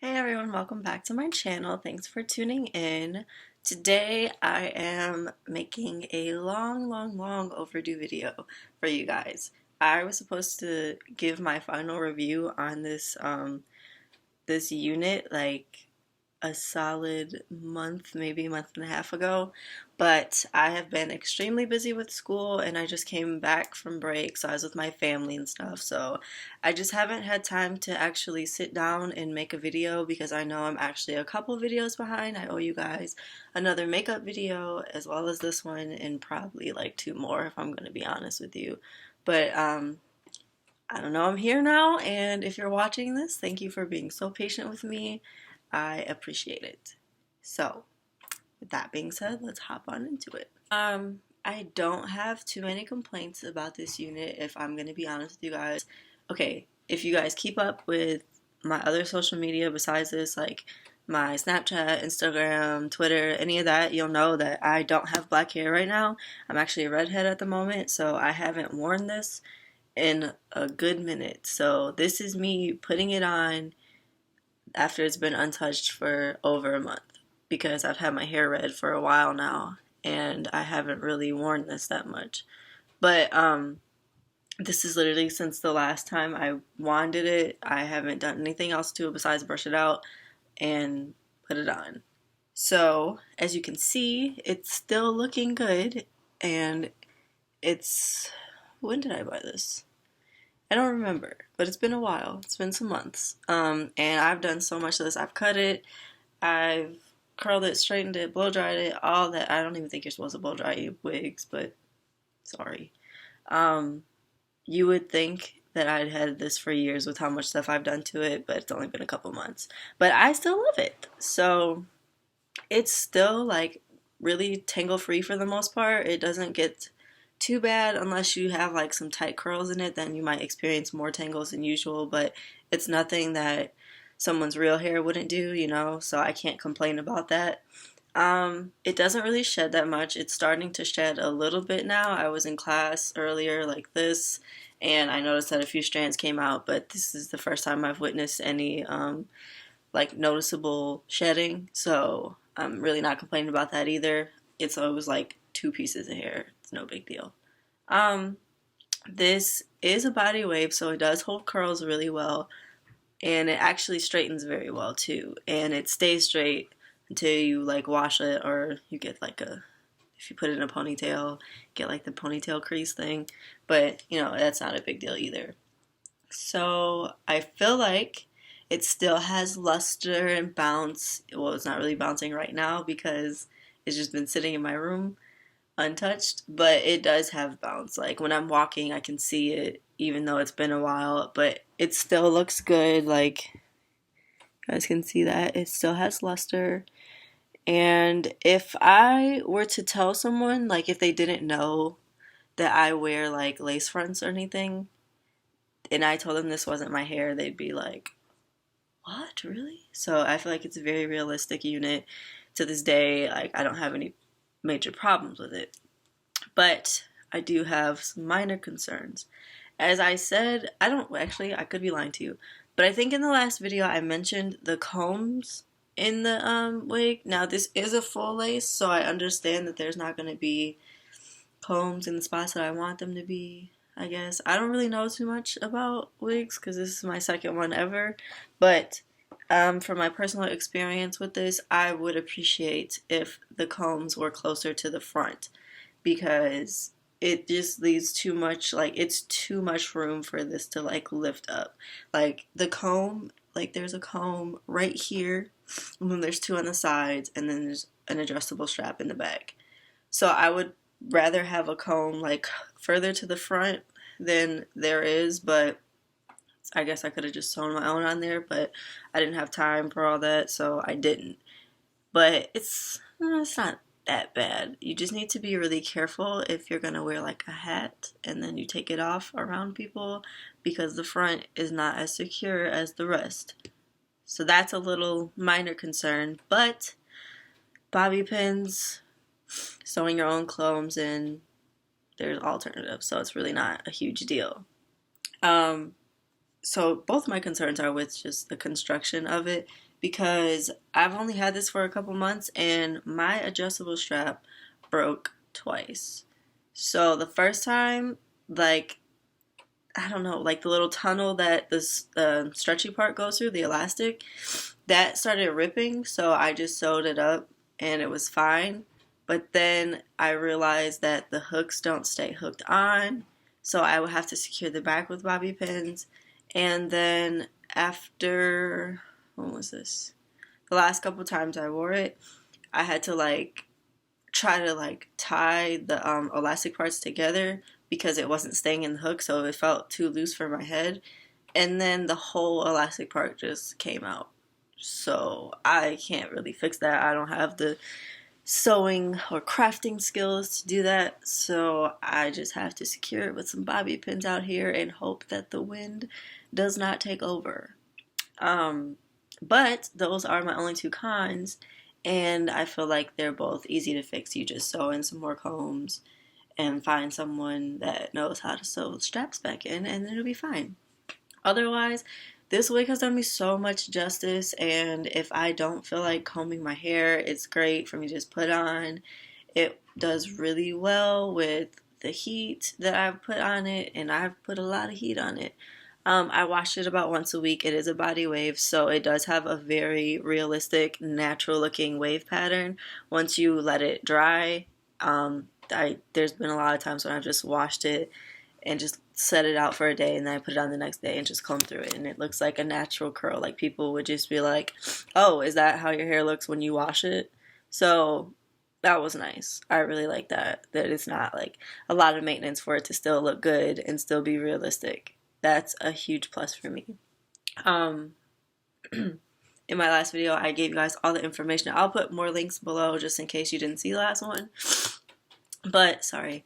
Hey everyone, welcome back to my channel. Thanks for tuning in. Today I am making a long overdue video for you guys. I was supposed to give my final review on this unit like a solid month, maybe a month and a half ago, but I have been extremely busy with school and I just came back from break, so I was with my family and stuff, so I just haven't had time to actually sit down and make a video because I know I'm actually a couple videos behind. I owe you guys another makeup video as well as this one and probably like two more if I'm going to be honest with you. But I don't know, I'm here now, and if you're watching this, thank you for being so patient with me. I appreciate it. So, with that being said, let's hop on into it. I don't have too many complaints about this unit, if I'm gonna be honest with you guys. Okay, if you guys keep up with my other social media besides this, like my Snapchat, Instagram, Twitter, any of that, you'll know that I don't have black hair right now. I'm actually a redhead at the moment, so I haven't worn this in a good minute. So this is me putting it on after it's been untouched for over a month because I've had my hair red for a while now and I haven't really worn this that much. But this is literally since the last time I wanded it. I haven't done anything else to it besides brush it out and put it on. So as you can see, it's still looking good, and it's, when did I buy this? I don't remember, but it's been a while. It's been some months. And I've done so much of this. I've cut it, I've curled it, straightened it, blow dried it, all that. I don't even think you're supposed to blow dry wigs, but sorry. You would think that I'd had this for years with how much stuff I've done to it, but it's only been a couple months. But I still love it. So it's still like really tangle free for the most part. It doesn't get too bad unless you have like some tight curls in it, then you might experience more tangles than usual, but it's nothing that someone's real hair wouldn't do, so I can't complain about that. It doesn't really shed that much. It's starting to shed a little bit now. I was in class earlier like this, and I noticed that a few strands came out, but this is the first time I've witnessed any like noticeable shedding, so I'm really not complaining about that either. It's always like two pieces of hair. It's no big deal. Um, this is a body wave, so it does hold curls really well, and it actually straightens very well too, and it stays straight until you like wash it, or you get like a, if you put it in a ponytail, get like the ponytail crease thing, but that's not a big deal either. So I feel like it still has luster and bounce. Well, it's not really bouncing right now because it's just been sitting in my room untouched, but it does have bounce. Like when I'm walking, I can see it even though it's been a while, but it still looks good. Like you guys can see that it still has luster. And if I were to tell someone, like if they didn't know that I wear like lace fronts or anything, and I told them this wasn't my hair, they'd be like, what, really? So I feel like it's a very realistic unit to this day. Like I don't have any major problems with it, but I do have some minor concerns. As I said, I don't actually, I could be lying to you, but I think in the last video I mentioned the combs in the wig. Now this is a full lace, so I understand that there's not going to be combs in the spots that I want them to be. I guess I don't really know too much about wigs because this is my second one ever, but from my personal experience with this, I would appreciate if the combs were closer to the front because it just leaves too much, like it's too much room for this to like lift up. Like the comb, like there's a comb right here, and then there's two on the sides, and then there's an adjustable strap in the back. So I would rather have a comb like further to the front than there is, but I guess I could have just sewn my own on there, but I didn't have time for all that, so I didn't. But it's not that bad. You just need to be really careful if you're gonna wear like a hat and then you take it off around people because the front is not as secure as the rest. So that's a little minor concern, but bobby pins, sewing your own clones in, there's alternatives, so it's really not a huge deal. So both my concerns are with just the construction of it because I've only had this for a couple months and my adjustable strap broke twice. So the first time, like, I don't know, like the little tunnel that this stretchy part goes through, the elastic, that started ripping. So I just sewed it up and it was fine. But then I realized that the hooks don't stay hooked on. So I would have to secure the back with bobby pins. And then after, when was this? The last couple times I wore it, I had to like try to like tie the elastic parts together because it wasn't staying in the hook, so it felt too loose for my head. And then the whole elastic part just came out. So I can't really fix that. I don't have the sewing or crafting skills to do that. So I just have to secure it with some bobby pins out here and hope that the wind does not take over. But those are my only two cons, and I feel like they're both easy to fix. You just sew in some more combs and find someone that knows how to sew straps back in, and then it'll be fine. Otherwise, this wig has done me so much justice, and if I don't feel like combing my hair, it's great for me to just put on. It does really well with the heat that I've put on it, and I've put a lot of heat on it. I wash it about once a week. It is a body wave, so it does have a very realistic, natural looking wave pattern once you let it dry. There's been a lot of times when I've just washed it and just set it out for a day, and then I put it on the next day and just comb through it, and it looks like a natural curl. Like, people would just be like, oh, is that how your hair looks when you wash it? So that was nice. I really like that it's not like a lot of maintenance for it to still look good and still be realistic. That's a huge plus for me. In my last video, I gave you guys all the information. I'll put more links below just in case you didn't see the last one. But, sorry.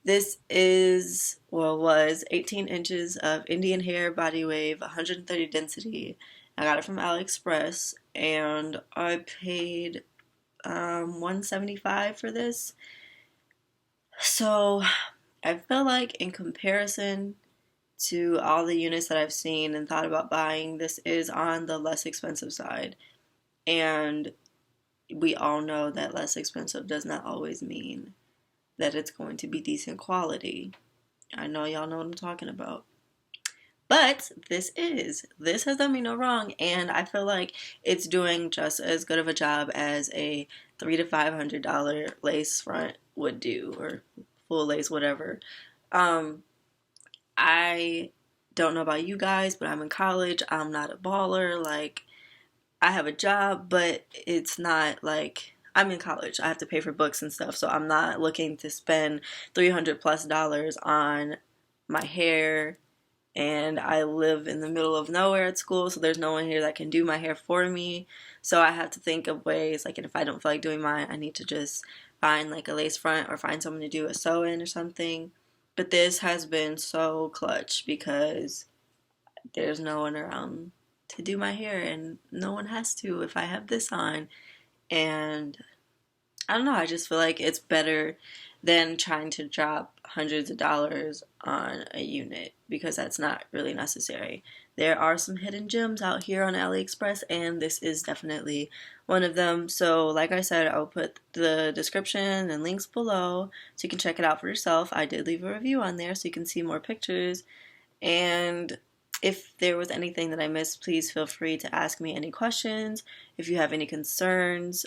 This is, well, was 18 inches of Indian hair body wave, 130 density. I got it from Aliexpress, and I paid $175 for this. So, I feel like in comparison to all the units that I've seen and thought about buying, this is on the less expensive side. And we all know that less expensive does not always mean that it's going to be decent quality. I know y'all know what I'm talking about. But this has done me no wrong, and I feel like it's doing just as good of a job as a $300 to $500 lace front would do, or full lace, whatever. I don't know about you guys, but I'm in college. I'm not a baller. Like, I have a job, but it's not like I'm in college. I have to pay for books and stuff, so I'm not looking to spend $300+ on my hair. And I live in the middle of nowhere at school, so there's no one here that can do my hair for me. So I have to think of ways, like, if I don't feel like doing mine, I need to just find like a lace front or find someone to do a sew-in or something. But this has been so clutch because there's no one around to do my hair, and no one has to if I have this on. And I don't know, I just feel like it's better than trying to drop hundreds of dollars on a unit, because that's not really necessary. There are some hidden gems out here on AliExpress, and this is definitely one of them. So like I said, I'll put the description and links below so you can check it out for yourself. I did leave a review on there so you can see more pictures. And if there was anything that I missed, please feel free to ask me any questions. If you have any concerns,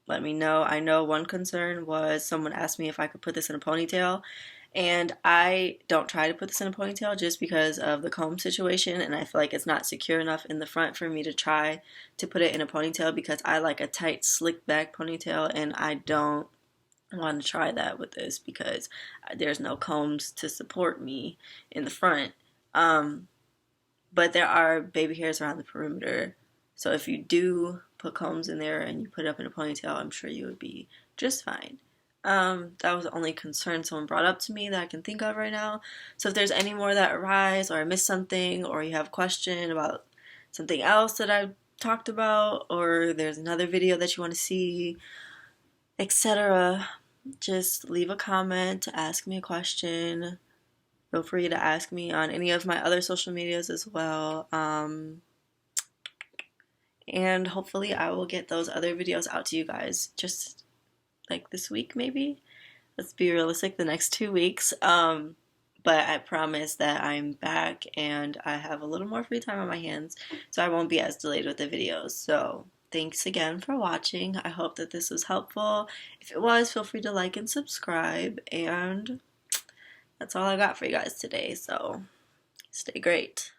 let me know. I know one concern was someone asked me if I could put this in a ponytail, and I don't try to put this in a ponytail just because of the comb situation, and I feel like it's not secure enough in the front for me to try to put it in a ponytail, because I like a tight, slick back ponytail, and I don't want to try that with this because there's no combs to support me in the front. But there are baby hairs around the perimeter, so if you do put combs in there and you put it up in a ponytail, I'm sure you would be just fine. That was the only concern someone brought up to me that I can think of right now. So if there's any more that arise, or I missed something, or you have a question about something else that I talked about, or there's another video that you want to see, etc., just leave a comment to ask me a question. Feel free to ask me on any of my other social medias as well. and hopefully I will get those other videos out to you guys just like this week maybe. Let's be realistic, the next 2 weeks. But I promise that I'm back and I have a little more free time on my hands, so I won't be as delayed with the videos. So thanks again for watching. I hope that this was helpful. If it was, feel free to like and subscribe, and that's all I got for you guys today, so stay great.